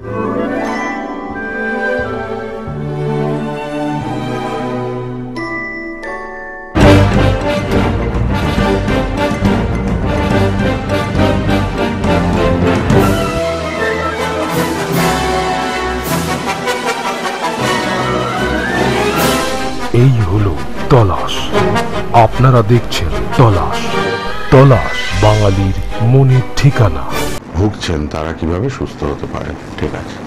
এই হলো তলাশ। আপনারা দেখছেন তলাশ। তলাশ বাঙালির মনের ঠিকানা। ভুগছেন তারা কিভাবে সুস্থ হতে পারে। ঠিক আছে,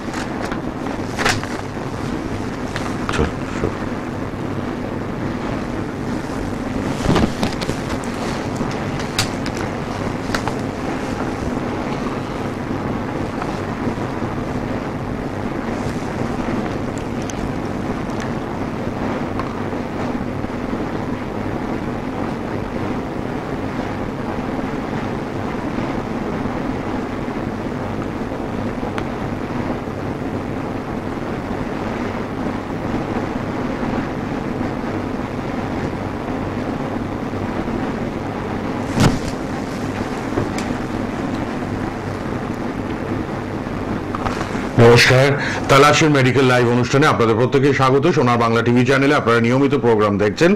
নমস্কার। তালাশের মেডিকেল লাইভ অনুষ্ঠানে আপনাদের প্রত্যেককে স্বাগত। সোনার বাংলা টিভি চ্যানেলে আপনারা নিয়মিত প্রোগ্রাম দেখছেন।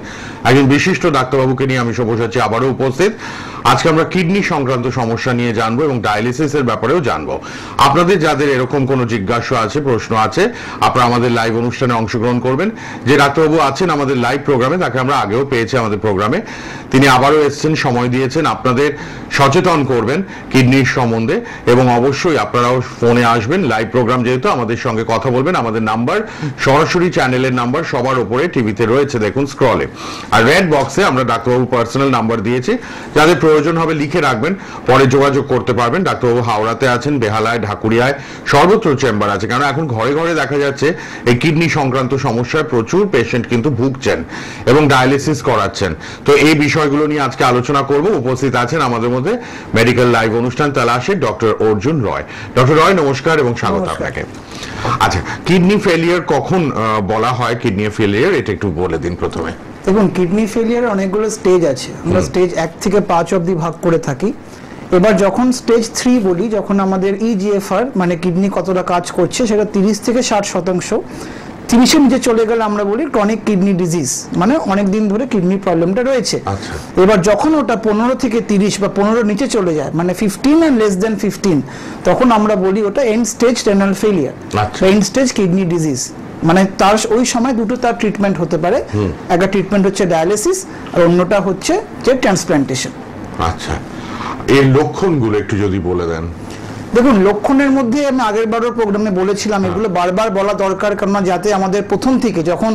একজন বিশিষ্ট ডাক্তারবাবুকে নিয়ে আমি সবুজ আছি আবারও উপস্থিত। আজকে আমরা কিডনি সংক্রান্ত সমস্যা নিয়ে জানবো এবং ডায়ালিসিসের ব্যাপারেও জানবো। আপনাদের যাদের এরকম কোনো জিজ্ঞাসা আছে, প্রশ্ন আছে, আপনারা আমাদের লাইভ অনুষ্ঠানে অংশগ্রহণ করবেন। যে ডাক্তারবাবু আছেন আমাদের লাইভ প্রোগ্রামে, তাকে আমরা আগেও পেয়েছি আমাদের প্রোগ্রামে, তিনি আবারও এসেছেন, সময় দিয়েছেন, আপনাদের সচেতন করবেন কিডনির সম্বন্ধে এবং অবশ্যই আপনারাও ফোনে আসবেন। লাইভ প্রোগ্রাম যেহেতু, আমাদের সঙ্গে কথা বলবেন। আমাদের নাম্বার, সরাসরি চ্যানেলের নাম্বার সবার উপরে টিভিতে রয়েছে, দেখুন স্ক্রলে। আর রেড বক্সে আমরা ডাক্তারবাবু পার্সোনাল নাম্বার দিয়েছি, যাদের প্রয়োজন হবে লিখে রাখবেন, পরে যোগাযোগ করতে পারবেন। ডাক্তারবাবু হাওড়াতে আছেন, বেহালায়, ঢাকুরিয়ায়, সর্বত্র চেম্বার আছে। কারণ এখন ঘরে ঘরে দেখা যাচ্ছে এই কিডনি সংক্রান্ত সমস্যায় প্রচুর পেশেন্ট কিন্তু ভুগছেন এবং ডায়ালিসিস করাচ্ছেন। তো এই বিষয়গুলো নিয়ে আজকে আলোচনা করব। উপস্থিত আছেন আমাদের মধ্যে মেডিকেল লাইভ অনুষ্ঠান তালাশে ডক্টর অর্জুন রয়। ডক্টর রয় নমস্কার এবং স্বাগত আপনাকে। আচ্ছা, কিডনি ফেলিয়ার কখন বলা হয় কিডনি ফেলিয়ার, এটা একটু বলে দিন প্রথমে। দেখুন, কিডনি ফেলিয়ারের অনেকগুলো স্টেজ আছে। আমরা স্টেজ 1 থেকে 5 অবধি ভাগ করে থাকি। এবার যখন স্টেজ 3 বলি, যখন আমাদের ইজিএফআর মানে কিডনি কতটা কাজ করছে সেটা 30 থেকে 60%, 30-এর নিচে চলে গেলে আমরা বলি ক্রনিক কিডনি ডিজিজ, মানে অনেক দিন ধরে কিডনি প্রবলেমটা রয়েছে। এবার যখন ওটা 15 থেকে 30 বা 15 নিচে চলে যায়, মানে 15 and less than 15, তখন আমরা বলি ওটা end stage renal failure, end stage kidney disease. মানে তার ওই সময় দুটো তার ট্রিটমেন্ট হতে পারে। একটা ট্রিটমেন্ট হচ্ছে ডায়ালিসিস আর অন্যটা হচ্ছে যে ট্রান্সপ্ল্যান্টেশন। আচ্ছা, এর লক্ষণগুলো একটু যদি বলে দেন। দেখুন, লক্ষণের মধ্যে আমি আগের বারের প্রোগ্রামে বলেছিলাম, এগুলো বারবার বলা দরকার, কারণ যাতে আমাদের প্রথম থেকে যখন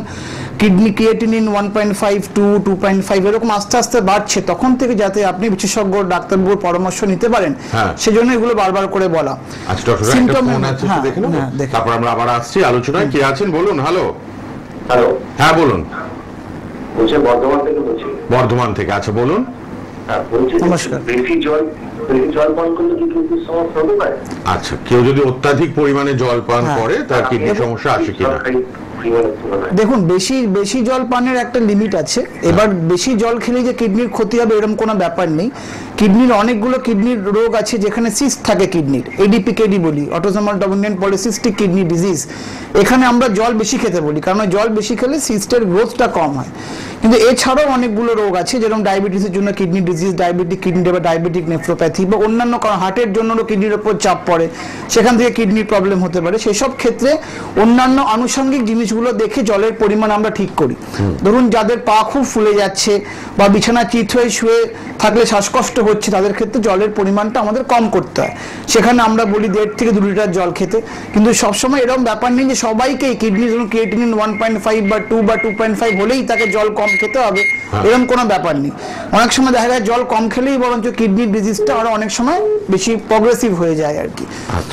কিডনি ক্রিয়েটিনিন 1.5 2 2.5 এরকম আস্তে আস্তে বাড়ছে, তখন থেকে যাতে আপনি বিশেষজ্ঞ ডাক্তারবাবুর পরামর্শ নিতে পারেন, সেজন্য এগুলো বারবার করে বলা। আচ্ছা ডক্টর, একটা ফোন আছে, দেখুন, তারপর আমরা আবার আসছি আলোচনায়। কে আছেন বলুন। হ্যালো। হ্যালো, হ্যাঁ বলুন। বলছি বর্ধমান থেকে বলছি। বর্ধমান থেকে, আচ্ছা বলুন। নমস্কার। বেশি জল পান করলে কি কিডনির সমস্যা হতে পারে? আচ্ছা, কেউ যদি অত্যাধিক পরিমাণে জল পান করে তার কিডনির সমস্যা আসে কিনা? দেখুন, বেশি জল পানের একটা লিমিট আছে। এবার বেশি জল খেলে যে কিডনির ক্ষতি হবে এরকম কোনো ব্যাপার নেই। কিডনির অনেকগুলো কিডনির রোগ আছে যেখানে সিস্ট থাকে কিডনির, এডিপিকেডি বলি, autosomal dominant polycystic kidney disease. এখানে আমরা জল বেশি খেতে বলি, কারণ জল বেশি খেলে সিস্টের গ্রোথটা কম হয়। কিন্তু এছাড়াও অনেকগুলো রোগ আছে, যেরকম ডায়াবেটিসের জন্য কিডনি ডিজিজ, ডায়াবেটিক কিডনি বা ডায়াবেটিক নেফ্রোপ্যাথি, বা অন্যান্য কারণ হার্টের জন্য কিডনির উপর চাপ পড়ে, সেখান থেকে কিডনির প্রবলেম হতে পারে। সেসব ক্ষেত্রে অন্যান্য আনুষঙ্গিক জিনিসগুলো দেখে জলের পরিমাণ আমরা ঠিক করি। ধরুন, যাদের পা খুব ফুলে যাচ্ছে বা বিছানা চিত হয়ে শুয়ে থাকলে শ্বাসকষ্ট হচ্ছে, তাদের ক্ষেত্রে জলের পরিমাণটা আমাদের কম করতে হয়। সেখানে আমরা বলি 1.5 থেকে 2 লিটার জল খেতে। কিন্তু সবসময় এরকম ব্যাপার নেই যে সবাইকে কিডনি ধরুন ক্রিয়েটিনিন 1.5 বা 2 বা 2.5 হলেই তাকে জল কম খেতে হবে, এরকম কোনো ব্যাপার নেই। অনেক সময় দেখা যায় জল কম খেলেই বরঞ্চ কিডনির ডিজিজটা আরো অনেক সময় বেশি প্রগ্রেসিভ হয়ে যায় আর কি।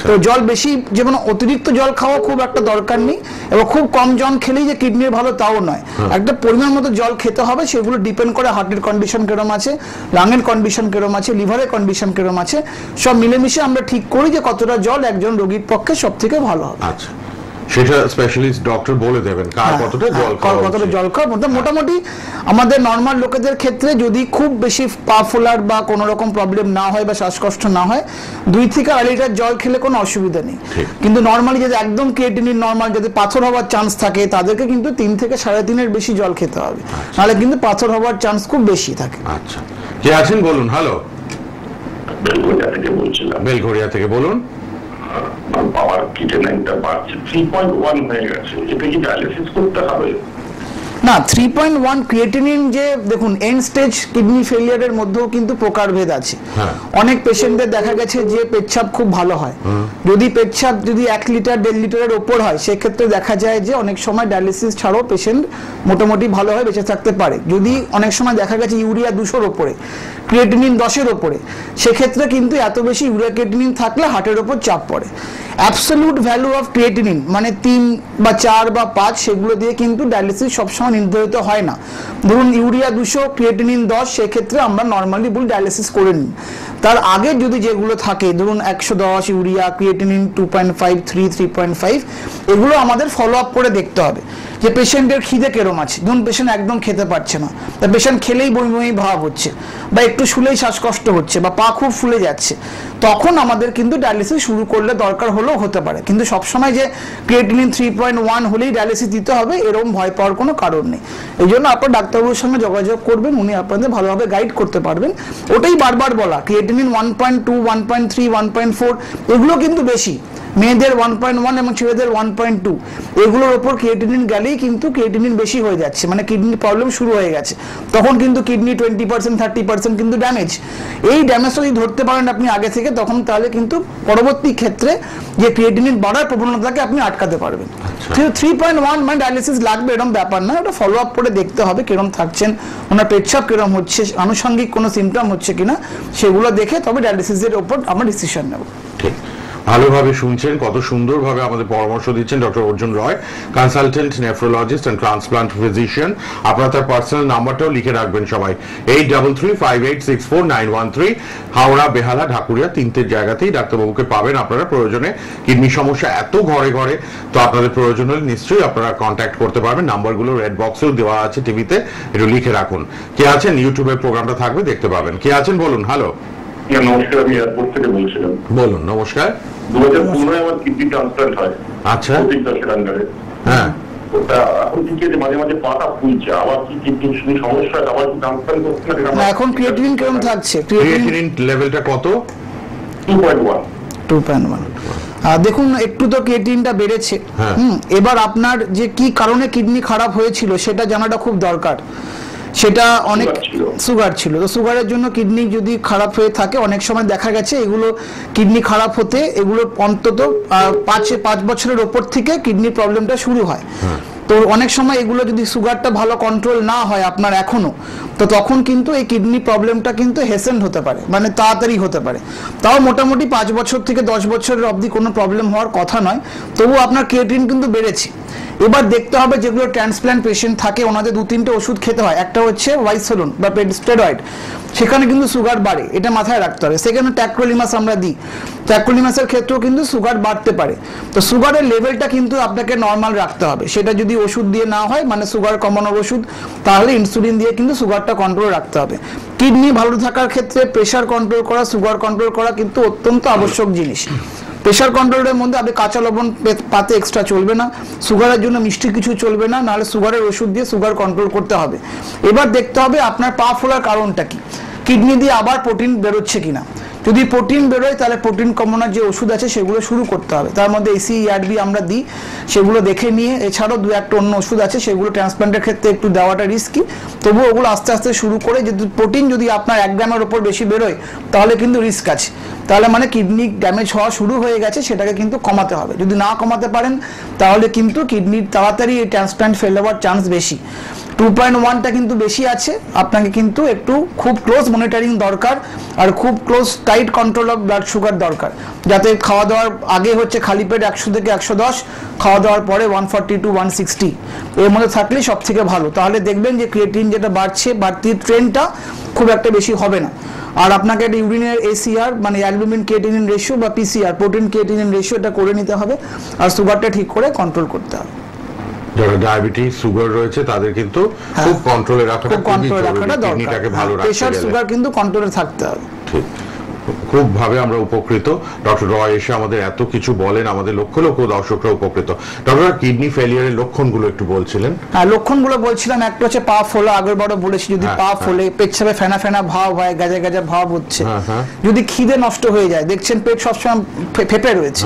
তো জল বেশি, যেমন অতিরিক্ত জল খাওয়া খুব একটা দরকার নেই, এবং খুব কম জল খেলেই যে কিডনির ভালো তাও নয়। একটা পরিমাণ মতো জল খেতে হবে, সেগুলো ডিপেন্ড করে হার্টের কন্ডিশন কিরম আছে, লাংয়ের কন্ডিশন কিরম আছে, লিভারের কন্ডিশন কিরম আছে, সব মিলেমিশে আমরা ঠিক করি যে কতটা জল একজন রোগীর পক্ষে সব থেকে ভালো হবে। আচ্ছা, সেটা স্পেশালিস্ট ডক্টর বলে দেবেন কার কতটা জল খাওয়া কতটা উচিত। জল খাওয়া মোটামুটি আমাদের নর্মাল লোকেদের ক্ষেত্রে যদি খুব বেশি পা ফোলার বা কোনো রকম প্রবলেম না হয় বা শ্বাসকষ্ট না হয় 2 থেকে 2.5 লিটার জল খেলে কোনো অসুবিধা নেই। কিন্তু নর্মালি যদি একদম ক্রিয়েটিনিন নর্মাল যদি পাথর হওয়ার চান্স থাকে তাদেরকে কিন্তু 3 থেকে 3.5 বেশি জল খেতে হবে, নাহলে কিন্তু পাথর হওয়ার চান্স খুব বেশি থাকে। আচ্ছা, কে আছেন বলুন। হ্যালো, বেলঘরিয়া থেকে বলছিলাম। বেলঘরিয়া থেকে বলুন। আমার কিডনিটা বাড়ছে 3.1 হয়ে গেছে, এটা কি ডায়ালিসিস করতে হবে? না, 3.1 ক্রিয়েটিনিন যে দেখুন এন্ড স্টেজ কিডনি ফেলিয়ারের মধ্যেও কিন্তু প্রকারভেদ আছে। অনেক পেশেন্টদের দেখা গেছে যে পেচ্ছাপ খুব ভালো হয়, যদি পেচ্ছাপ যদি 1 লিটার 1.5 লিটারের ওপর হয় সেক্ষেত্রে দেখা যায় যে অনেক সময় ডায়ালিসিস ছাড়াও পেশেন্ট মোটামুটি ভালো হয়, বেঁচে থাকতে পারে। যদি অনেক সময় দেখা গেছে ইউরিয়া 200-র ওপরে, ক্রিয়েটিনিন 10-এর ওপরে, সেক্ষেত্রে কিন্তু এত বেশি ইউরিয়া ক্রিয়েটিনিন থাকলে হার্টের ওপর চাপ পড়ে। অ্যাবসলিউট ভ্যালু অফ ক্রিয়েটিনিন মানে 3 বা 4 বা 5 সেগুলো দিয়ে কিন্তু ডায়ালিসিস সবসময় নির্ধারিত হয় না। ধরুন ইউরিয়া 200 ক্রিয়েটিনিন 10, সেক্ষেত্রে আমরা নর্মালি বলি ডায়ালিসিস করে নিন। তার আগে যদি যেগুলো থাকে ধরুন 110 ইউরিয়া, ক্রিয়েটিনিন 2.5, 3, 3.5, এগুলো আমাদের ফলো আপ করে দেখতে হবে যে পেশেন্টের খিদে কেরম আছে। ধরুন পেশেন্ট একদম খেতে পারছে না, তা পেশেন্ট খেলেই বমি বমি ভাব হচ্ছে বা একটু শুলেই শ্বাসকষ্ট হচ্ছে বা পা খুব ফুলে যাচ্ছে, তখন আমাদের কিন্তু ডায়ালিসিস শুরু করলে দরকার হলেও হতে পারে। কিন্তু সবসময় যে ক্রিয়েটিনিন 3.1 হলেই ডায়ালিসিস দিতে হবে এরকম ভয় পাওয়ার কোনো কারণ নেই। এই জন্য আপনার ডাক্তারবাবুর সঙ্গে যোগাযোগ করবেন, উনি আপনাদের ভালোভাবে গাইড করতে পারবেন। ওটাই বারবার বলা, ক্রিয়েটিনিন 1.2, 1.3, 1.4 এগুলো কিন্তু বেশি, মেয়েদের 1.1 এবং ছেলেদের 1.2, এগুলোর ওপর ক্রিয়েটিনিন গেলেই কিন্তু ক্রিয়েটিনিন বেশি হয়ে যাচ্ছে, মানে কিডনির প্রবলেম শুরু হয়ে গেছে। তখন কিন্তু কিডনি 20%, 30% কিন্তু ড্যামেজ। এই ড্যামেজটা যদি ধরতে পারেন আপনি আগে থেকে, তখন তাহলে কিন্তু পরবর্তী ক্ষেত্রে যে ক্রিয়েটিনিন বাড়ার প্রবণতাকে আপনি আটকাতে পারবেন। 3.1 মানে ডায়ালিসিস লাগবে এরকম ব্যাপার না, ওটা ফলো আপ করে দেখতে হবে কিরম থাকছেন, ওনার পেচ্ছাপ কিরম হচ্ছে, আনুষঙ্গিক কোনো সিমটম হচ্ছে কিনা সেগুলো দেখে তবে ডায়ালিসিসের ওপর আমরা ডিসিশন নেব। ঠিক, ভালোভাবে শুনছেন, কত সুন্দরভাবে আমাদের পরামর্শ দিচ্ছেন doctor Arjun Roy, consultant nephrologist and transplant physician. আপনার তার পার্সোনাল নাম্বারটাও লিখে রাখবেন সবাই, 8335864913, হাওড়া, বেহালা, ঢাকুরিয়া 3টে জায়গাতেই ডাক্তারবাবুকে পাবেন। আপনারা প্রয়োজনে কিডনি সমস্যা এত ঘরে ঘরে, তো আপনাদের প্রয়োজন হলে নিশ্চয়ই আপনারা কন্ট্যাক্ট করতে পারবেন। নাম্বারগুলো রেড বক্সেও দেওয়া আছে, টিভিতে একটু লিখে রাখুন। কে আছেন, ইউটিউবের প্রোগ্রামটা থাকবে দেখতে পাবেন। কে আছেন বলুন। হ্যালো, নমস্কার, আমি এয়ারপোর্ট থেকে বলছিলাম। বলুন। নমস্কার। 2015 আমার কিডনি ট্রান্সপ্লান্ট হয়। আচ্ছা, প্রতীক দাসের আন্ডারে। হ্যাঁ, ওটা এখন কি যে মাঝে মাঝে পাটা ফুলছে, আবার কি কিডনি শুধু সমস্যা, আবার কি ট্রান্সপ্লান্ট করতে না, এখন ক্রিয়েটিনিন কেমন থাকছে? ক্রিয়েটিনিন লেভেলটা কত? 2.1। 2.1। দেখুন একটু তো ক্রিয়েটিনিনটা বেড়েছে। এবার আপনার যে কি কারণে কিডনি খারাপ হয়েছিল সেটা জানাটা খুব দরকার। সেটা অনেক সুগার ছিল, তো সুগারের জন্য কিডনি যদি খারাপ হয়ে থাকে অনেক সময় দেখা গেছে এগুলো কিডনি খারাপ হতে এগুলো অন্তত 5 বছরের ওপর থেকে কিডনি প্রবলেমটা শুরু হয়। তো অনেক সময় এগুলো যদি সুগারটা ভালো কন্ট্রোল না হয় আপনার এখনো, তো তখন কিন্তু এই কিডনি প্রবলেমটা কিন্তু হেসেন্ট হতে পারে, মানে তাড়াতাড়ি হতে পারে। তাও মোটামুটি 5 বছর থেকে 10 বছরের অবধি কোনো প্রবলেম হওয়ার কথা নয়, তবু আপনার ক্রিয়েটিনিন কিন্তু বেড়েছে। এবার দেখতে হবে যেগুলো ট্রান্সপ্ল্যান্ট পেশেন্ট থাকে ওনাদের 2-3টে ওষুধ খেতে হয়। একটা হচ্ছে ওয়াইসোলন বা স্টেরয়েড, সেখানে কিন্তু সুগার বাড়ে, এটা মাথায় রাখতে হবে। সেখানে ট্যাক্রোলিমাস আমরা দিই, ট্যাক্রোলিমাসের ক্ষেত্রেও কিন্তু সুগার বাড়তে পারে। তো সুগারের লেভেলটা কিন্তু আপনাকে নর্মাল রাখতে হবে, সেটা যদি ওষুধ দিয়ে না হয়, মানে সুগার কমানোর ওষুধ, তাহলে ইনসুলিন দিয়ে কিন্তু সুগারটা কন্ট্রোল রাখতে হবে। কিডনি ভালো থাকার ক্ষেত্রে প্রেশার কন্ট্রোল করা, সুগার কন্ট্রোল করা কিন্তু অত্যন্ত আবশ্যক জিনিস। প্রেশার কন্ট্রোলের মধ্যে আপনি কাঁচা লবণ পাতে এক্সট্রা চলবে না, সুগারের জন্য মিষ্টি কিছু চলবে না, নাহলে সুগারের ওষুধ দিয়ে সুগার কন্ট্রোল করতে হবে। এবার দেখতে হবে আপনার পা ফোলার কারণটা কি, কিডনি দিয়ে আবার প্রোটিন বেরোচ্ছে কিনা। যদি প্রোটিন বেরোয় তাহলে প্রোটিন কমানোর যে ওষুধ আছে সেগুলো শুরু করতে হবে। তার মধ্যে ACE-ARB আমরা দিই, সেগুলো দেখে নিয়ে, এছাড়াও 2-1টা অন্য ওষুধ আছে সেগুলো ট্রান্সপ্লান্টের ক্ষেত্রে একটু দেওয়াটা রিস্কি, তবুও ওগুলো আস্তে আস্তে শুরু করে, যদি প্রোটিন যদি আপনার 1 গ্রামের ওপর বেশি বেরোয় তাহলে কিন্তু রিস্ক আছে, তাহলে মানে কিডনি ড্যামেজ হওয়া শুরু হয়ে গেছে, সেটাকে কিন্তু কমাতে হবে। যদি না কমাতে পারেন তাহলে কিন্তু কিডনির তাড়াতাড়ি ট্রান্সপ্লান্ট ফেল হওয়ার চান্স বেশি। 2.1টা কিন্তু বেশি আছে, আপনাকে কিন্তু একটু খুব ক্লোজ মনিটরিং দরকার, আর খুব close tight control of blood sugar দরকার, যাতে খাওয়া দাওয়ার আগে হচ্ছে খালি পেট 100 থেকে 110, খাওয়া দাওয়ার পরে 140 to 160 এর মধ্যে থাকলে সব থেকে ভালো। তাহলে দেখবেন যে ক্রিয়েটিনিন যেটা বাড়ছে, বাড়তির ট্রেন্ডটা খুব একটা বেশি হবে না। আর আপনাকে একটা ইউরিনের ACR মানে অ্যালবুমিন ক্রিয়েটিনিন রেশিও বা PCR প্রোটিন ক্রিয়েটিনিন রেশিও এটা করে নিতে হবে, আর সুগারটা ঠিক করে কন্ট্রোল করতে হবে। যারা ডায়াবেটিস সুগার রয়েছে তাদের কিন্তু খুব কন্ট্রোলে রাখাটা খুবই জরুরি, কিডনিটাকে ভালো রাখতে গেলে প্রেসার সুগার কিন্তু কন্ট্রোলে থাকতে হবে। ঠিক, খুব ভাবে আমরা উপকৃত। ডক্টর রয় এসে আমাদের এত কিছু বলেন, আমাদের লক্ষ লক্ষ দর্শকরা উপকৃত। ডক্টর, কিডনি ফেলিয়ারের লক্ষণগুলো একটু বলছিলেন। হ্যাঁ, লক্ষণগুলো বলছিলাম, একটা হচ্ছে পা ফোলা, আগেরবারও বলেছি যদি পা ফোলে, পেচ্ছাপে ফেনা ফেনা ভাব হয়, গাজা গাজা ভাব হচ্ছে, যদি খিদে নষ্ট হয়ে যায়, দেখছেন পেট সবসময় ফেপে রয়েছে,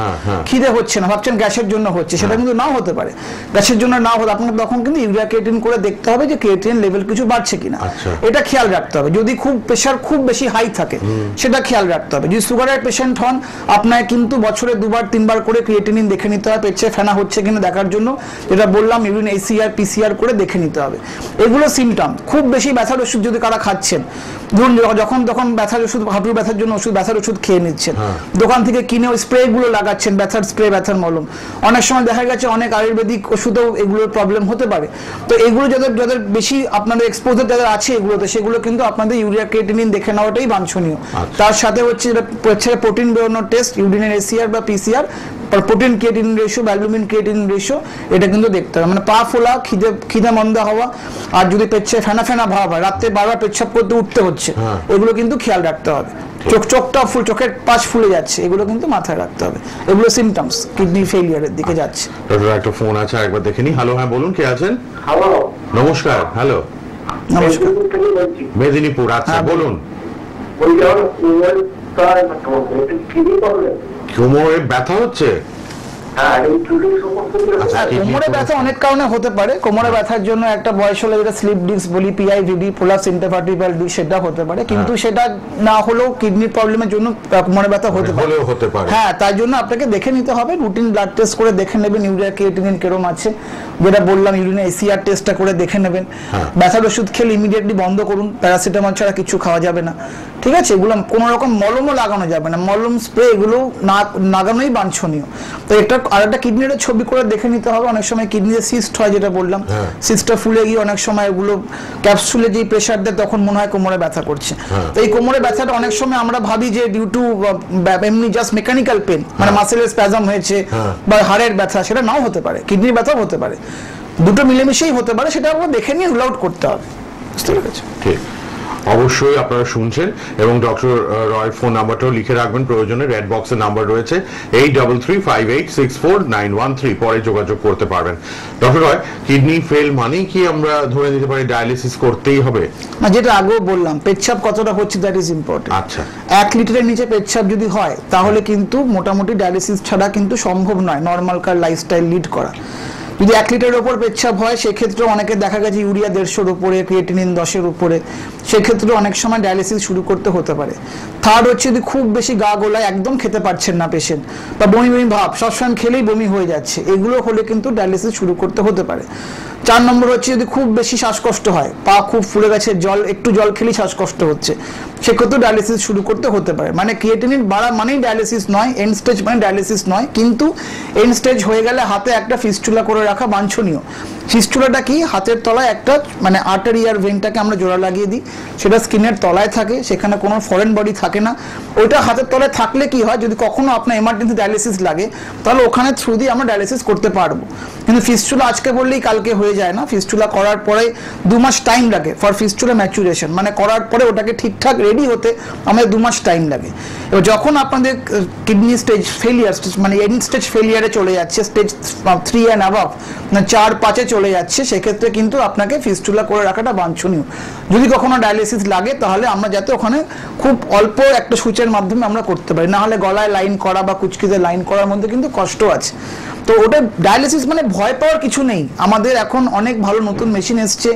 খিদে হচ্ছে না, ভাবছেন গ্যাসের জন্য হচ্ছে, সেটা কিন্তু নাও হতে পারে। গ্যাসের জন্য না হতে আপনাকে তখন কিন্তু ইউরিয়া ক্রিয়েটিন করে দেখতে হবে যে ক্রিয়েটিন লেভেল কিছু বাড়ছে কিনা, এটা খেয়াল রাখতে হবে। যদি খুব প্রেশার খুব বেশি হাই থাকে সেটা খেয়াল রাখতে হবে। যদি সুগারের পেশেন্ট হন আপনার কিন্তু বছরে 2-3 বার করে ক্রিয়েটিনিন দেখে নিতে হবে, পেটে ফেনা হচ্ছে কিনা দেখার জন্য, যেটা বললাম ইউরিন ACR PCR করে দেখে নিতে হবে। এগুলো সিমটম। খুব বেশি ব্যথার ওষুধ যদি কারা খাচ্ছেন, ধরুন যখন তখন ব্যথার ওষুধ, হাঁটুর ব্যথার জন্য ব্যথার ওষুধ খেয়ে নিচ্ছেন, দোকান থেকে কিনে ওই স্প্রে গুলো লাগাচ্ছেন, ব্যথার স্প্রে, ব্যথার মলম, অনেক সময় দেখা গেছে অনেক আয়ুর্বেদিক ওষুধেও এগুলোর প্রবলেম হতে পারে। তো এগুলো যাদের বেশি আপনাদের এক্সপোজার যাদের আছে এগুলোতে, সেগুলো কিন্তু আপনাদের ইউরিয়া ক্রিয়েটিনিন দেখে নেওয়াটাই বাঞ্ছনীয়। তার সাথে হচ্ছে প্রোটিন বেরোনোর টেস্ট, ইউরিনের ACR বা PCR, protein creatinine ratio, albumin creatinine ratio, এটা কিন্তু দেখতে হবে। মানে পা ফোলা, খিদে মন্দা হওয়া, আর যদি পেটে ফেনা ফেনা ভাব হয়, রাত্রে বারবার পেচ্ছাপ করতে উঠতে হচ্ছে, এগুলো কিন্তু খেয়াল রাখতে হবে। চোখটা চোখের পাশ ফুলে যাচ্ছে, এগুলো কিন্তু মাথায় রাখতে হবে। এগুলো সিমটমস কিডনি ফেলিয়ারের দিকে যাচ্ছে। একটা ফোন আছে, একবার দেখে নি। হ্যালো, হ্যাঁ বলুন, কে আছেন? হ্যালো, নমস্কার। হ্যালো, নমস্কার। মেদিনীপুর। আচ্ছা, বলুন। কোমরে ব্যথা হচ্ছে? কোমরে ব্যথা অনেক কারণে হতে পারে। কোমরে ব্যথার জন্য একটা বয়স হলে যেটা স্লিপ ডিস্ক বলি, PIVD, পোলাস ইন্টারভার্টিব্রাল ডিস্ক, সেটা হতে পারে। কিন্তু সেটা না হলেও কিডনির প্রবলেমের জন্য কোমরে ব্যথা হতে পারে। হ্যাঁ, তাই জন্য আপনাকে দেখে নিতে হবে, রুটিন ব্লাড টেস্ট করে দেখে নেবেন ইউরিয়া ক্রিয়েটিনিন কিরকম আছে, যেটা বললাম ইউরিনের ACR টেস্টটা করে দেখে নেবেন। ব্যথার ওষুধ খেলে ইমিডিয়েটলি বন্ধ করুন, প্যারাসিটামল ছাড়া কিছু খাওয়া যাবে না, ঠিক আছে? এগুলো কোনো রকম মলমও লাগানো যাবে না, মলম স্প্রে এগুলো লাগানোই বাঞ্ছনীয়। তো এটা আর একটা কিডনির ছবি করে দেখে নিতে হবে। অনেক সময় কিডনিতে সিস্ট হয়, যেটা বললাম, সিস্টটা ফুলে গিয়ে অনেক সময় এগুলো ক্যাপসুলে যে প্রেসার দেয় তখন মনে হয় কোমরে ব্যথা করছে। তো এই কোমরে ব্যথাটা অনেক সময় আমরা ভাবি যে ডিউ টু এমনি জাস্ট মেকানিক্যাল পেন, মানে মাসেলের স্প্যাজম হয়েছে বা হাড়ের ব্যথা, সেটা নাও হতে পারে, কিডনির ব্যথাও হতে পারে, দুটো মিলেমিশেই হতে পারে। সেটা আমরা দেখে নিয়ে রুল আউট করতে হবে। বুঝতে পেরেছি? ঠিক, অবশ্যই আপনারা শুনছেন। এবং ডক্টর রয়ের ফোন নাম্বারটাও লিখে রাখবেন প্রয়োজনে, রেড বক্সের নাম্বার রয়েছে 8335864913, পরে যোগাযোগ করতে পারবেন। ডক্টর রয়, কিডনি ফেল মানেই কি আমরা ধরে নিতে পারি ডায়ালিসিস করতেই হবে? না, যেটা আগেও বললাম, পেচ্ছাপ কতটা হচ্ছে দ্যাট ইজ ইম্পর্টেন্ট। আচ্ছা, 1 লিটারের নিচে পেচ্ছাপ যদি হয় তাহলে কিন্তু মোটামুটি ডায়ালিসিস ছাড়া কিন্তু সম্ভব নয় নর্মাল কার লাইফস্টাইল লিড করা। যদি 1 লিটারের ওপর পেচ্ছাপ হয় সেক্ষেত্রে অনেকে দেখা গেছে ইউরিয়া 150-র উপরে, ক্রিয়েটিনিন 10-এর উপরে, সেক্ষেত্রে অনেক সময় ডায়ালিসিস শুরু করতে হতে পারে। থার্ড হচ্ছে যদি খুব বেশি গা গোলায়, একদম খেতে পারছেন না পেশেন্ট, বা বমি বমি ভাব, সবসময় খেলেই বমি হয়ে যাচ্ছে, এগুলো হলে কিন্তু ডায়ালিসিস শুরু করতে হতে পারে। 4 নম্বর হচ্ছে যদি খুব বেশি শ্বাসকষ্ট হয়, পা খুব ফুলে গেছে, একটু জল খেলেই শ্বাসকষ্ট হচ্ছে, সেক্ষেত্রে ডায়ালিসিস শুরু করতে হতে পারে। মানে ক্রিয়েটিনিন বাড়া মানেই ডায়ালিসিস নয়, এন্ড স্টেজ মানে ডায়ালিসিস নয়, কিন্তু এন্ড স্টেজ হয়ে গেলে হাতে একটা ফিস্টুলা করে রাখা বাঞ্ছনীয়। ফিস্টুলাটা কি? হাতের তলায় একটা মানে আর্টারিয়ার ভেনটাকে আমরা জোড়া লাগিয়ে দিই, সেটা স্কিনের তলায় থাকে, সেখানে কোনো ফরেন বডি থাকে না। ওইটা হাতের তলায় থাকলে কি হয়, যদি কখনো আপনার এমার্জেন্সি ডায়ালিসিস লাগে তাহলে ওখানে থ্রু দিয়ে আমরা ডায়ালিসিস করতে পারবো। কিন্তু ফিস্টুলা আজকে বললেই কালকে হয়ে যায় না। ফিস্টুলা করার পরে 2 মাস টাইম লাগে ফর ফিস্টুলা ম্যাচুরেশন, মানে করার পরে ওটাকে ঠিকঠাক রেডি হতে আমাদের 2 মাস টাইম লাগে। এবার যখন আপনাদের কিডনি স্টেজ ফেলিয়ার, মানে এন্ড স্টেজ ফেলিয়ারে চলে যাচ্ছে, স্টেজ 3 অ্যান্ড অ্যাবাভ, মানে 4-5-এ চলে যাচ্ছে, সেক্ষেত্রে কিন্তু আপনাকে ফিস্টুলা করে রাখাটা বাঞ্ছনীয়। যদি কখনো ডায়ালিসিস লাগে তাহলে আমরা যাতে ওখানে খুব অল্প একটা সুচের মাধ্যমে আমরা করতে পারি, না হলে গলায় লাইন করা বা কুচকিতে লাইন করার মধ্যে কিন্তু কষ্ট আছে। তো ওটা ডায়ালিসিস মানে ভয় পাওয়ার কিছু নেই। আমাদের এখন অনেক ভালো নতুন মেশিন এসছে,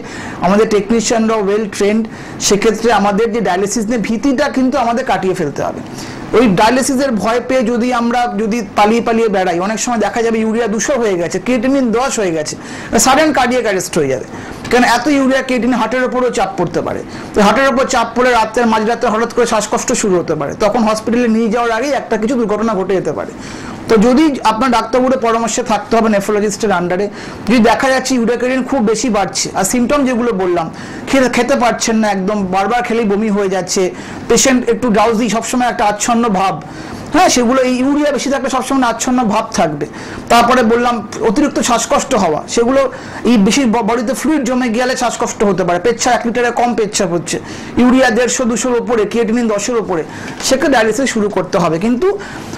আমাদের টেকনিশিয়ানরাও ওয়েল ট্রেন্ড, সেক্ষেত্রে আমাদের যে ডায়ালিসিস নিয়ে ভীতিটা কিন্তু আমাদের কাটিয়ে ফেলতে হবে। ওই ডায়ালিসিসের ভয় পেয়ে যদি আমরা পালিয়ে বেড়াই, অনেক সময় দেখা যাবে ইউরিয়া 200 হয়ে গেছে, ক্রিয়েটিনিন 10 হয়ে গেছে, সাডেন কার্ডিয়াক অ্যারেস্ট হয়ে যাবে। কারণ এত ইউরিয়া ক্রিয়েটিনে হার্টের উপরও চাপ পড়তে পারে। তো হার্টের উপর চাপ পড়ে রাতের মাঝরাতে হঠাৎ করে শ্বাসকষ্ট শুরু হতে পারে, তখন হসপিটালে নিয়ে যাওয়ার আগেই একটা কিছু দুর্ঘটনা ঘটে যেতে পারে। তো যদি আপনার ডাক্তারবাবুর পরামর্শে থাকতে হবে নেফ্রোলজিস্টের আন্ডারে, যদি দেখা যাচ্ছে ইউরিয়া ক্রিয়েটিন খুব বেশি বাড়ছে আর সিমটম যেগুলো বললাম, খেতে পারছেন না, একদম বারবার খেলেই বমি হয়ে যাচ্ছে, পেশেন্ট একটু ড্রাউজি, সবসময় একটা আচ্ছন্ন ভাব, হ্যাঁ সেগুলো এই ইউরিয়া বেশি থাকলে সবসময় আচ্ছন্ন ভাব থাকবে। তারপরে বললাম অতিরিক্ত শ্বাসকষ্ট হওয়া, সেগুলো এই বেশি বডিতে ফ্লুইড জমে গেলে শ্বাসকষ্ট হতে পারে, পেচ্ছাপ 1 লিটারে কম পেচ্ছাপ হচ্ছে, ইউরিয়া 150-200-র উপরে, ক্রিয়েটিনিন 10-এর উপরে, সেকে ডায়ালিসিস শুরু করতে হবে। কিন্তু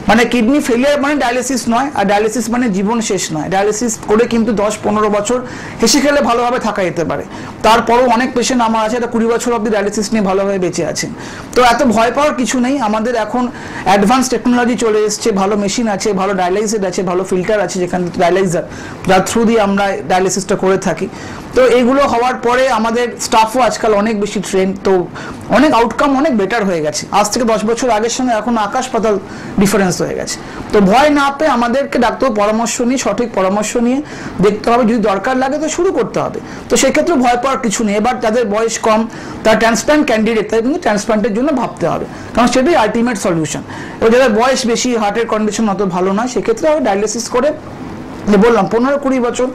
মানে কিডনি ফেলিয়ার মানে ডায়ালিসিস নয়, আর ডায়ালিসিস মানে জীবন শেষ নয়। ডায়ালিসিস করে কিন্তু 10-15 বছর হেসে খেলে ভালোভাবে থাকা যেতে পারে। তারপরও অনেক পেশেন্ট আমার আছে এটা 20 বছর অব্দি ডায়ালিসিস নিয়ে ভালোভাবে বেঁচে আছেন। তো এত ভয় পাওয়ার কিছু নেই, আমাদের এখন অ্যাডভান্স টেকনোলজি চলে এসছে, ভালো মেশিন আছে, ভালো ডায়ালাইসিস আছে, ভালো ফিল্টার আছে, যেখানে ডায়ালাইজার যার থ্রু দিয়ে আমরা ডায়ালিসিসটা করে থাকি। তো এইগুলো হওয়ার পরে আমাদের স্টাফও আজকাল অনেক বেশি ট্রেন, তো অনেক আউটকাম অনেক বেটার হয়ে গেছে। আজ থেকে 10 বছর আগের সঙ্গে এখন আকাশ পাতাল ডিফারেন্স হয়ে গেছে। তো ভয় না পেয়ে আমাদেরকে ডাক্তার পরামর্শ নিয়ে, সঠিক পরামর্শ নিয়ে দেখতে হবে, যদি দরকার লাগে তো শুরু করতে হবে। তো সেক্ষেত্রে ভয় পাওয়ার কিছু নেই। এবার যাদের বয়স কম, তারা ট্রান্সপ্ল্যান্ট ক্যান্ডিডেট, তাই কিন্তু ট্রান্সপ্ল্যান্টের জন্য ভাবতে হবে, কারণ সেটাই আলটিমেট সলিউশন। এবার যাদের বয়স বেশি, হার্টের কন্ডিশন অত ভালো নয়, সেক্ষেত্রে আবার ডায়ালিসিস করে, বললাম 15-20 বছর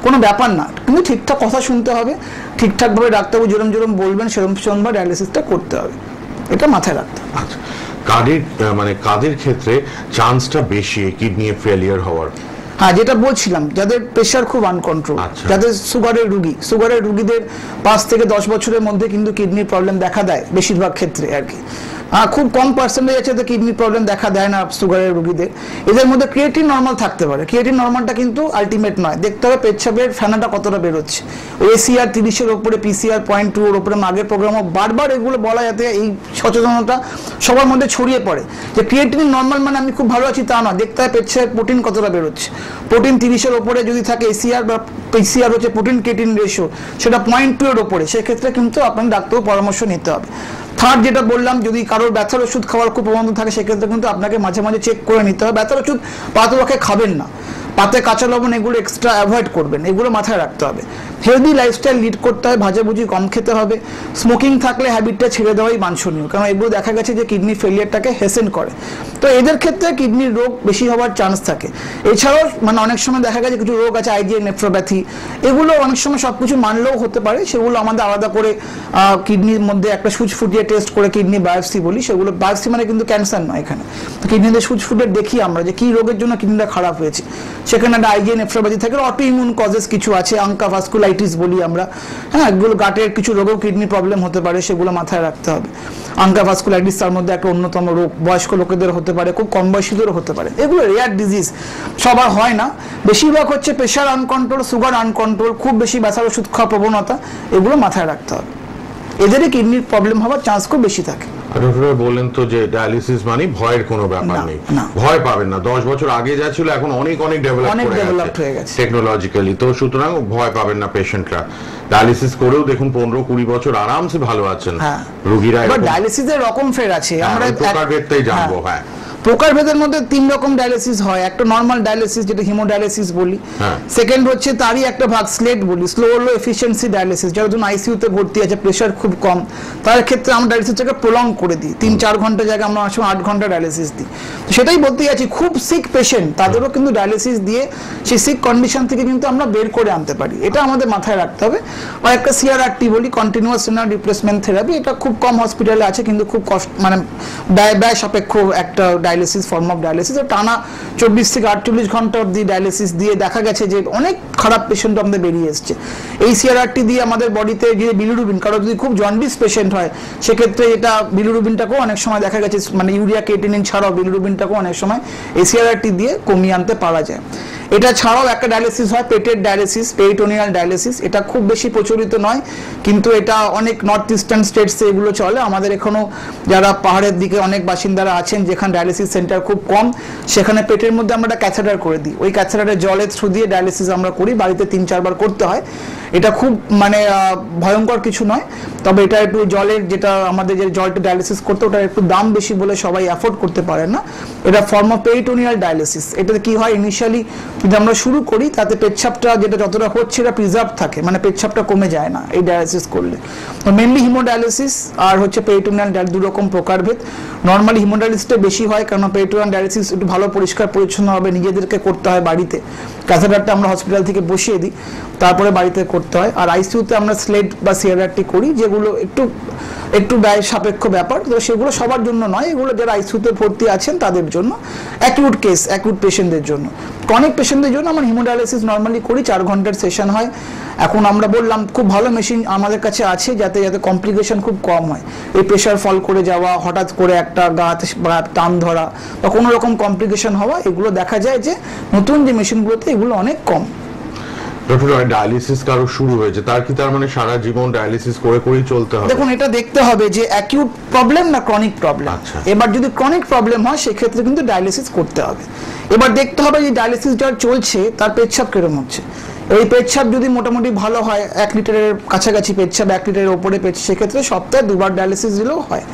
কোনো ব্যাপার না, কিন্তু ঠিকঠাক কথা শুনতে হবে, ঠিকঠাকভাবে ডাক্তারবাবু যেরম বলবেন সেরকম ডায়ালিসিসটা করতে হবে, এটা মাথায় রাখতে হবে। আচ্ছা, কাদের ক্ষেত্রে চান্সটা বেশি কিডনি ফেলিয়ার হওয়ার? হ্যাঁ, যেটা বলছিলাম, যাদের প্রেশার খুব আনকন্ট্রোল, যাদের সুগারের রুগীদের 5 থেকে 10 বছরের মধ্যে কিন্তু কিডনির প্রবলেম দেখা দেয় বেশিরভাগ ক্ষেত্রে আর কি। খুব কম পার্সেন্টেজ আছে তো কিডনি প্রবলেম দেখা দেয় না সুগারের রুগীদের। এদের মধ্যে ক্রিয়েটিন নর্মাল থাকতে পারে, ক্রিয়েটিন নর্মালটা কিন্তু আলটিমেট নয়, দেখতে হবে পেচ্ছাপের ফেনাটা কতটা বেরোচ্ছে। এসিআর 30-এর উপরে, পিসিআর 0.2-এর উপরে, আগের প্রোগ্রামও বারবার এগুলো বলা, যাতে এই সচেতনতা সবার মধ্যে ছড়িয়ে পড়ে যে ক্রিয়েটিন নর্মাল মানে আমি খুব ভালো আছি তা নয়, দেখতে হবে পেচ্ছাপের প্রোটিন কতটা বেরোচ্ছে। প্রোটিন 30-এর উপরে যদি থাকে, এসিআর বা পিসিআর হচ্ছে প্রোটিন ক্রিয়েটিন রেশিও, সেটা 0.2-এর উপরে, সেক্ষেত্রে কিন্তু আপনার ডাক্তার পরামর্শ নিতে হবে। থার্ড যেটা বললাম, যদি কারোর ব্যথার ওষুধ খাওয়ার খুব প্রবণতা থাকে, সেক্ষেত্রে কিন্তু আপনাকে মাঝে মাঝে চেক করে নিতে হবে। ব্যথার ওষুধ পাতোয়াকে খাবেন না, পাতে কাঁচা লবণ এগুলো এক্সট্রা অ্যাভয়েড করবেন, এগুলো মাথায় রাখতে হবে। হেলদি লাইফস্টাইল লিড করতে হয়, ভাজাভুজি কম খেতে হবে, স্মোকিং থাকলে হ্যাবিটটা ছেড়ে দেওয়াই বাঞ্ছনীয়, কারণ এগুলো দেখা গেছে যে কিডনি ফেলিয়ারটাকে হেসেন করে। তো এদের ক্ষেত্রে কিডনির রোগ বেশি হওয়ার চান্স থাকে। এছাড়াও মানে অনেক সময় দেখা গেছে কিছু রোগ আছে, আইজিআই নেফ্রোপ্যাথি, এগুলো অনেক সময় সবকিছু মানলেও হতে পারে, সেগুলো আমাদের আলাদা করে কিডনির মধ্যে একটা সুচ ফুটিয়ে টেস্ট করে কিডনি বায়োপসি বলি, সেগুলো বায়োপসি মানে কিন্তু ক্যান্সার নয় এখানে। তো কিডনিতে সুচ ফুটিয়ে দেখি আমরা যে কি রোগের জন্য কিডনিটা খারাপ হয়েছে, সেখানে একটা আইজিআই নেফ্রোপ্যাথি থাকে, অটো ইমিউন কজেস কিছু আছে, আঙ্কাভাস্কুলাইটিস বলি আমরা, হ্যাঁ, এগুলো গাটের কিছু রোগেও কিডনি প্রবলেম হতে পারে, সেগুলো মাথায় রাখতে হবে। আঙ্কাভাস্কুলাইটিস তার মধ্যে একটা অন্যতম রোগ, বয়স্ক লোকেদের হতে পারে, খুব কম বয়সীদেরও হতে পারে, এগুলো রেয়ার ডিজিজ, সবার হয় না। বেশিরভাগ হচ্ছে প্রেশার আনকন্ট্রোল, সুগার আনকন্ট্রোল, খুব বেশি ব্যথার ওষুধ খাওয়া প্রবণতা, এগুলো মাথায় রাখতে হবে। এদেরই কিডনির প্রবলেম হওয়ার চান্স খুব বেশি থাকে। বললেন তো যে ডায়ালিসিস মানে ভয়ের কোনো ব্যাপার নেই, ভয় পাবেন না। 10 বছর আগে যা ছিল এখন অনেক ডেভেলপ হয়ে গেছে টেকনোলজিক্যালি, তো সুতরাং ভয় পাবেন না পেশেন্টরা। ডায়ালিসিস করেও দেখুন 15-20 বছর আরামসে ভালো আছেন রোগীরা। ডায়ালিসিসের রকম ফের আছে, আমরা প্রকারভেদটাই জানবো। হ্যাঁ, প্রকারভেদের মধ্যে 3 রকম ডায়ালিসিস হয়। একটা নর্মাল ডায়ালিসিস, যেটা হিমোডায়ালিসিস বলি। সেকেন্ড হচ্ছে তারই একটা ভাগ স্লেট বলি, স্লো লো এফিসিয়েন্সি ডায়ালিসিস, যারা ধরুন আইসিইউতে ভর্তি আছে, প্রেশার খুব কম, তার ক্ষেত্রে আমরা ডায়ালিসিসটাকে প্রলং করে দিই, 3-4 ঘন্টা জায়গায় আমরা 8 ঘন্টা ডায়ালিসিস দিই। তো সেটাই বলতে যাচ্ছি, খুব সিক পেশেন্ট তাদেরও কিন্তু ডায়ালিসিস দিয়ে সেই সিক কন্ডিশন থেকে কিন্তু আমরা বের করে আনতে পারি, এটা আমাদের মাথায় রাখতে হবে। আর একটা সিআরআরটি বলি, কন্টিনিউয়াস রেনাল রিপ্লেসমেন্ট থেরাপি, এটা খুব কম হসপিটালে আছে, কিন্তু খুব কষ্ট মানে ব্যয় সাপেক্ষ একটা ডায়ালিসিস, ফর্ম অফ ডায়ালিসিস। টানা 24 থেকে 48 ঘন্টা অবধি ডায়ালিসিস দিয়ে দেখা গেছে যে অনেক খারাপ পেশেন্ট আমাদের বেরিয়ে এসছে। এই সিআরআরটি দিয়ে আমাদের বডিতে যে বিলিরুবিন, কারো যদি খুব জন্ডিস পেশেন্ট হয়, সেক্ষেত্রে এটা বিলিরুবিনটাকেও অনেক সময় দেখা গেছে, মানে ইউরিয়া ক্রিয়েটিনিন ছাড়াও বিলিরুবিনটাকেও অনেক সময় এই সিআরআরটি দিয়ে কমিয়ে আনতে পারা যায়। এটা ছাড়াও একটা ডায়ালিসিস হয়, পেটের ডায়ালিসিস, পেরিটোনিয়াল ডায়ালিসিস, এটা খুব বেশি প্রচলিত নয়, কিন্তু এটা অনেক নর্থ ইস্টার্ন স্টেটসে এগুলো চলে। আমাদের এখনো যারা পাহাড়ের দিকে অনেক বাসিন্দারা আছেন, যেখানে ডায়ালিসিস সেন্টার খুব কম, সেখানে পেটের মধ্যে আমরা একটা ক্যাথেটার করে দিই, ওই ক্যাথেটারে জলের থ্রু দিয়ে ডায়ালিসিস আমরা করি, বাড়িতে 3-4 বার করতে হয়। এটা খুব মানে ভয়ঙ্কর কিছু নয়, তবে এটা একটু জলের, যেটা আমাদের যে জলটা ডায়ালিসিস করতে, ওটা একটু দাম বেশি বলে সবাই অ্যাফোর্ড করতে পারে না। এটা ফর্ম অফ পেরিটোনিয়াল ডায়ালিসিস। এটাতে কি হয়, ইনিশিয়ালি যদি আমরা শুরু করি তাতে পেচ্ছাপটা যেটা যতটা হচ্ছে এটা প্রিজার্ভ থাকে, মানে পেচ্ছাপটা কমে যায় না এই ডায়ালিসিস করলে। তো মেনলি হিমোডায়ালিসিস আর হচ্ছে পেরিটোনিয়াল ডায়ালিসিস 2 রকম প্রকারভেদ। নর্মালি হিমোডায়ালিসিসটা বেশি হয়, কারণ পেরিটোনিয়াল ডায়ালিসিস একটু ভালো পরিষ্কার পরিচ্ছন্নভাবে নিজেদেরকে করতে হয় বাড়িতে। ক্যাথেটারটা আমরা হসপিটাল থেকে বসিয়ে দিই, তারপরে বাড়িতে করতে হয়। আর আইসিইউতে আমরা স্লেট বা সিআরআরটি করি, যেগুলো একটু ব্যয় সাপেক্ষ ব্যাপার। তো সেগুলো সবার জন্য নয়, এগুলো যারা আইসিইউতে ভর্তি আছেন তাদের জন্য, অ্যাকিউট কেস, অ্যাকিউট পেশেন্টদের জন্য। অনেক পেশেন্টদের জন্য আমরা হিমোডায়ালিসিস নর্মালি করি, 4 ঘন্টার সেশন হয়। এখন আমরা বললাম খুব ভালো মেশিন আমাদের কাছে আছে, যাতে কমপ্লিকেশন খুব কম হয়। এই প্রেশার ফল করে যাওয়া, হঠাৎ করে একটা গাতে টান ধরা বা কোনো রকম কমপ্লিকেশন হওয়া, এগুলো দেখা যায় যে নতুন যে মেশিনগুলোতে এগুলো অনেক কম। ডক্টর, ডায়ালিসিস কারো শুরু হয়েছে, তার কি তার মানে সারা জীবন ডায়ালিসিস করেই চলতে হবে? দেখুন, এটা দেখতে হবে যে অ্যাকিউট প্রবলেম না ক্রনিক প্রবলেম। এবার যদি ক্রনিক প্রবলেম হয় সেক্ষেত্রে কিন্তু ডায়ালিসিস করতে হবে। এবার দেখতে হবে যে ডায়ালিসিস যার চলছে তার পেচ্ছাপ কিরকম হচ্ছে। এই পেচ্ছাপ যদি মোটামুটি ভালো হয়, 1 লিটারের কাছাকাছি পেচ্ছাপ, 1 লিটারের ওপরে পেচ্ছাপ, সেক্ষেত্রে সপ্তাহে 2 বার ডায়ালিসিস দিলেও হয়।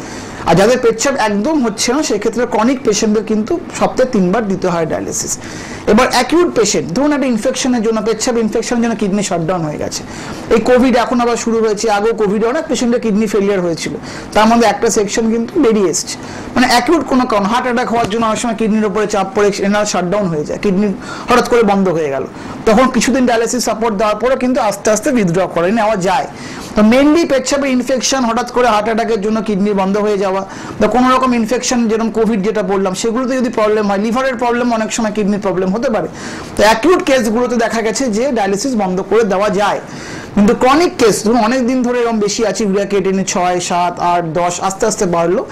আর যাদের পেচ্ছাপ একদম হচ্ছে না সেক্ষেত্রে ক্রনিক পেশেন্টদের কিন্তু সপ্তাহে 3 বার দিতে হয় ডায়ালিসিস। এবার অ্যাকিউট পেশেন্ট, ধরুন একটা ইনফেকশনের জন্য, পেচ্ছাপ ইনফেকশনের জন্য কিডনি শাটডাউন হয়ে গেছে, এই কোভিড এখন আবার শুরু হয়েছে, আগেও কোভিডে অনেক পেশেন্টের কিডনি ফেলিয়ার হয়েছিল, তার মধ্যে একটা সেকশন কিন্তু বেরিয়ে এসছে। মানে অ্যাকিউট কোনো কারণ, হার্ট অ্যাটাক হওয়ার জন্য অনেক সময় কিডনির উপরে চাপ পড়ে এনার শাটডাউন হয়ে যায়, কিডনি হঠাৎ করে বন্ধ হয়ে গেল, তখন কিছুদিন ডায়ালিসিস সাপোর্ট দেওয়ার পরে কিন্তু আস্তে আস্তে উইথড্র করে নেওয়া যায়। তো মেনলি পেচ্ছাপের ইনফেকশন, হঠাৎ করে হার্ট অ্যাটাকের জন্য কিডনি বন্ধ হয়ে যাওয়া বা কোনো রকম ইনফেকশন, যেরকম কোভিড যেটা বললাম, সেগুলোতে যদি প্রবলেম হয়, লিভারের প্রবলেম, অনেক সময় কিডনির প্রবলেম হতে পারে। তো অ্যাকিউট কেসগুলোতে দেখা গেছে যে ডায়ালিসিস বন্ধ করে দেওয়া যায়। কিন্তু ক্রনিক কেস, ধরুন অনেক দিন ধরে এরকম বেশি আছে, ইউরিয়া ক্রিয়েটিনিন 6, 7, 8, 10 আস্তে আস্তে বাড়লো,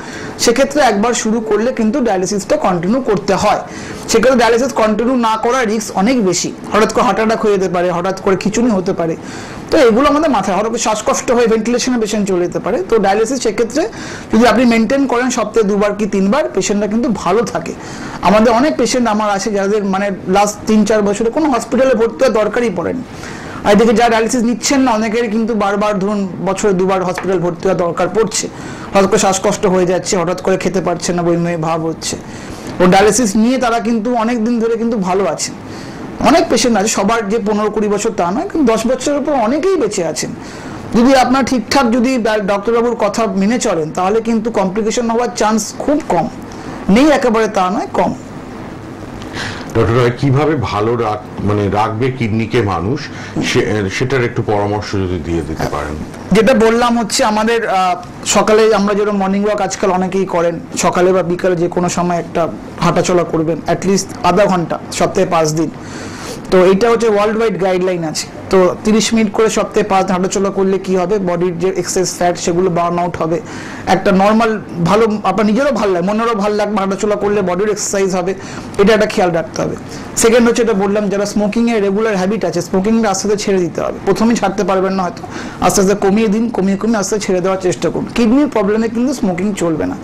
সেক্ষেত্রে একবার শুরু করলে কিন্তু ডায়ালিসিসটা কন্টিনিউ করতে হয়। সেক্ষেত্রে ডায়ালিসিস কন্টিনিউ না করার রিস্ক অনেক বেশি, হঠাৎ করে হার্ট অ্যাটাক হয়ে যেতে পারে, হঠাৎ করে খিঁচুনি হতে পারে। তো এগুলো আমাদের মাথায়, হঠাৎ করে শ্বাসকষ্ট হয়ে ভেন্টিলেশনে পেশেন্ট চলে যেতে পারে। তো ডায়ালিসিস সেক্ষেত্রে যদি আপনি মেনটেন করেন সপ্তাহে 2 বার কি 3 বার, পেশেন্টরা কিন্তু ভালো থাকে। আমাদের অনেক পেশেন্ট আমার আছে যাদের মানে লাস্ট 3-4 বছরে কোনো হসপিটালে ভর্তি হওয়ার দরকারই পড়েনি। আর এদিকে যারা ডায়ালিসিস নিচ্ছেন না, অনেকেরই কিন্তু বারবার ধরুন বছরে 2 বার হসপিটাল ভর্তি হওয়ার দরকার পড়ছে, হঠাৎ করে শ্বাসকষ্ট হয়ে যাচ্ছে, হঠাৎ করে খেতে পারছে না, বমিবমি ভাব হচ্ছে। ও ডায়ালিসিস নিয়ে তারা কিন্তু অনেক দিন ধরে কিন্তু ভালো আছে। অনেক পেশেন্ট আছে, সবার যে 15-20 বছর তা নয়, কিন্তু 10 বছরের উপর অনেকেই বেঁচে আছেন। যদি আপনার ঠিকঠাক যদি ডক্টরবাবুর কথা মেনে চলেন, তাহলে কিন্তু কমপ্লিকেশন হওয়ার চান্স খুব কম, নেই একেবারে তা নয়, কম। ডক্টর, কিভাবে ভালো রাখবে কিডনিকে মানুষ, সেটার একটু পরামর্শ যদি দিয়ে দিতে পারেন। যেটা বললাম হচ্ছে আমাদের সকালে আমরা যেরকম মর্নিং ওয়াক আজকাল অনেকেই করেন, সকালে বা বিকালে যে কোনো সময় একটা হাঁটাচলা করবেন, অ্যাটলিস্ট আধা ঘন্টা সপ্তাহে 5 দিন। তো এইটা হচ্ছে ওয়ার্ল্ড ওয়াইড গাইডলাইন আছে। তো 30 মিনিট করে সপ্তাহে 5 দিন হাঁটাচলা করলে কি হবে, বডির যে এক্সেস ফ্যাট সেগুলো বার্ন আউট হবে, একটা নর্মাল ভালো, আপনার নিজেরও ভালো লাগে, মনেরও ভালো লাগবে, হাঁটাচলা করলে বডির এক্সারসাইজ হবে, এটা একটা খেয়াল রাখতে হবে। সেকেন্ড হচ্ছে এটা বললাম, যারা স্মোকিং এর রেগুলার হ্যাবিট আছে, স্মোকিংটা আস্তে আস্তে ছেড়ে দিতে হবে। প্রথমেই ছাড়তে পারবেন না হয়তো, আস্তে আস্তে কমিয়ে দিন, কমিয়ে আস্তে আস্তে ছেড়ে দেওয়ার চেষ্টা করুন। কিডনির প্রবলেমে কিন্তু স্মোকিং চলবে না,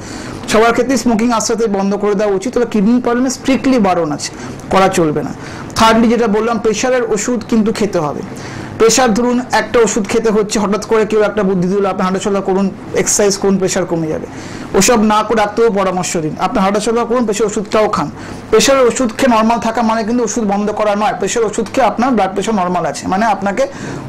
সবার ক্ষেত্রে স্মোকিং আস্তে আস্তে বন্ধ করে দেওয়া উচিত, তবে কিডনির প্রবলেমে স্ট্রিক্টলি বারণ আছে, করা চলবে না। থার্ডলি যেটা বললাম, প্রেশারের ওষুধ কিন্তু খেতে হবে। প্রেশার ধরুন একটা ওষুধ খেতে হচ্ছে, হঠাৎ করে কেউ একটা বুদ্ধি দিল, আপনি হাঁটাচলা করুন, এক্সারসাইজ করুন, প্রেশার কমে যাবে, ওসব না করে ডাক্তারও পরামর্শ দিন, আপনি হাঁটাচলা করুন, প্রেশার ওষুধটাও খান। প্রেশারের ওষুধ খেয়ে নর্মাল থাকা মানে কিন্তু ওষুধ বন্ধ করা নয়, প্রেশার ওষুধ খেয়ে আপনার ব্লাড প্রেশার নর্মাল আছে মানে আপনাকে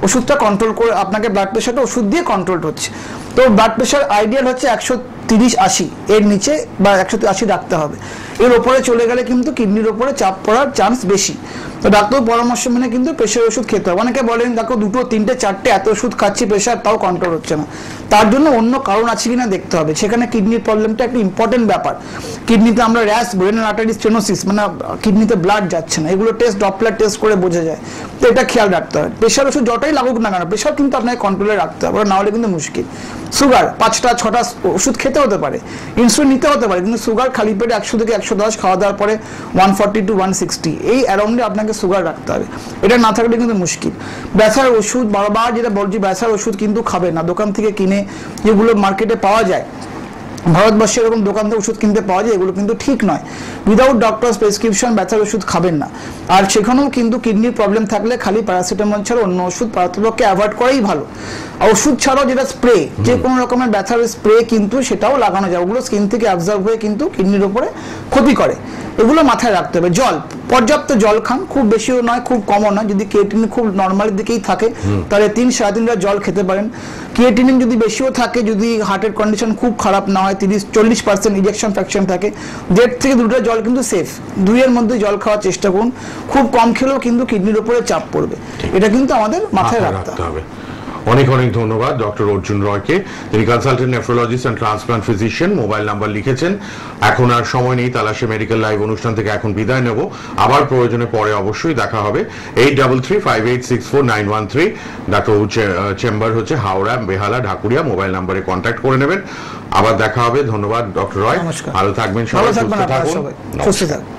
ওষুধটা কন্ট্রোল করে, আপনাকে ব্লাড প্রেশারটা ওষুধ দিয়ে কন্ট্রোল হচ্ছে। তো ব্লাড প্রেশার আইডিয়াল হচ্ছে 130/80, এর নিচে বা 180 রাখতে হবে। এর ওপরে চলে গেলে কিন্তু কিডনির ওপরে চাপ পড়ার চান্স বেশি। তো ডাক্তার পরামর্শ মেনে কিন্তু প্রেশার ওষুধ খেতে হবে। অনেকে বলেন দেখো 2, 3, 4 এত ওষুধ খাচ্ছি, প্রেশার তাও কন্ট্রোল হচ্ছে না, তার জন্য অন্য কারণ আছে কিনা দেখতে হবে। সেখানে কিডনির প্রবলেমটা একটা ইম্পর্টেন্ট ব্যাপার। কিডনিতে আমরা র্যাশ, ব্রেন আর্টারি স্টেনোসিস, মানে কিডনিতে ব্লাড যাচ্ছে না, এগুলো টেস্ট, ডপলার টেস্ট করে বোঝা যায়। তো এটা খেয়াল রাখতে হবে। প্রেশার ওষুধ যতই লাগুক না কেন, প্রেশার কিন্তু আপনাকে কন্ট্রোলে রাখতে হবে, না হলে কিন্তু মুশকিল। সুগার 5টা-6টা ওষুধ খেতে হতে পারে, ইনসুলিন নিতে হতে পারে, কিন্তু সুগার খালি পেটে 100 থেকে 110 খাওয়া দাওয়ার পরে 140 to 160 এই অ্যারাউন্ডে আপনাকে সুগার রাখতে হবে। এটা না থাকলে কিন্তু মুশকিল। ব্যথার ওষুধ, বারবার যেটা বলছি, ব্যথার ওষুধ কিন্তু খাবে না, দোকান থেকে কিনে যেগুলো মার্কেটে পাওয়া যায় ভারতবর্ষে এরকম দোকান থেকে ওষুধ কিনতে পাওয়া যায়, এগুলো কিন্তু ঠিক নয়। উইদাউট ডক্টরস প্রেসক্রিপশন ব্যথার ওষুধ খাবেন না। আর সেখানেও কিন্তু কিডনির প্রবলেম থাকলে খালি প্যারাসিটামল ছাড়া অন্য ওষুধ পারতপক্ষে অ্যাভয়েড করাই ভালো। আর ওষুধ ছাড়াও যেটা স্প্রে, যে কোনো রকমের ব্যথার স্প্রে কিন্তু সেটাও লাগানো যায়, ওগুলো স্কিন থেকে অ্যাবজর্ব হয়ে কিন্তু কিডনির উপরে ক্ষতি করে, এগুলো মাথায় রাখতে হবে। জল, পর্যাপ্ত জল খান, খুব বেশিও নয় খুব কমও নয়। যদি ক্রিয়েটিনিন খুব নর্মালের দিকেই থাকে তাহলে 3-3.5 লিটার জল খেতে পারেন। ক্রিয়েটিনিন যদি বেশিও থাকে, যদি হার্টের কন্ডিশন খুব খারাপ না হয়, 30-40% ইজেকশন ফ্র্যাকশন থাকে, 1.5 থেকে 2 লিটার জল কিন্তু সেফ। 2 এর মধ্যে জল খাওয়ার চেষ্টা করুন। খুব কম খেলেও কিন্তু কিডনির উপরে চাপ পড়বে, এটা কিন্তু আমাদের মাথায় রাখতে হবে। অনেক অনেক ধন্যবাদ ডক্টর অর্জুন রয়কে, তিনি consultant nephrologist and transplant physician. Mobile number লিখেছেন। এখন আর সময় নেই, তালাশে মেডিকেল লাইভ অনুষ্ঠান থেকে এখন বিদায় নেব। আবার প্রয়োজনে পরে অবশ্যই দেখা হবে। 8335864913 ডাক্তার চেম্বার হচ্ছে হাওড়া, বেহালা, ঢাকুরিয়া। মোবাইল নাম্বারে কন্ট্যাক্ট করে নেবেন। আবার দেখা হবে। ধন্যবাদ ডক্টর রয়, নমস্কার। ভালো থাকবেন ভালো সবাই, থাকবেন সুস্থ আপনারা থাকুন। সবাই, সুস্থ থাকুন।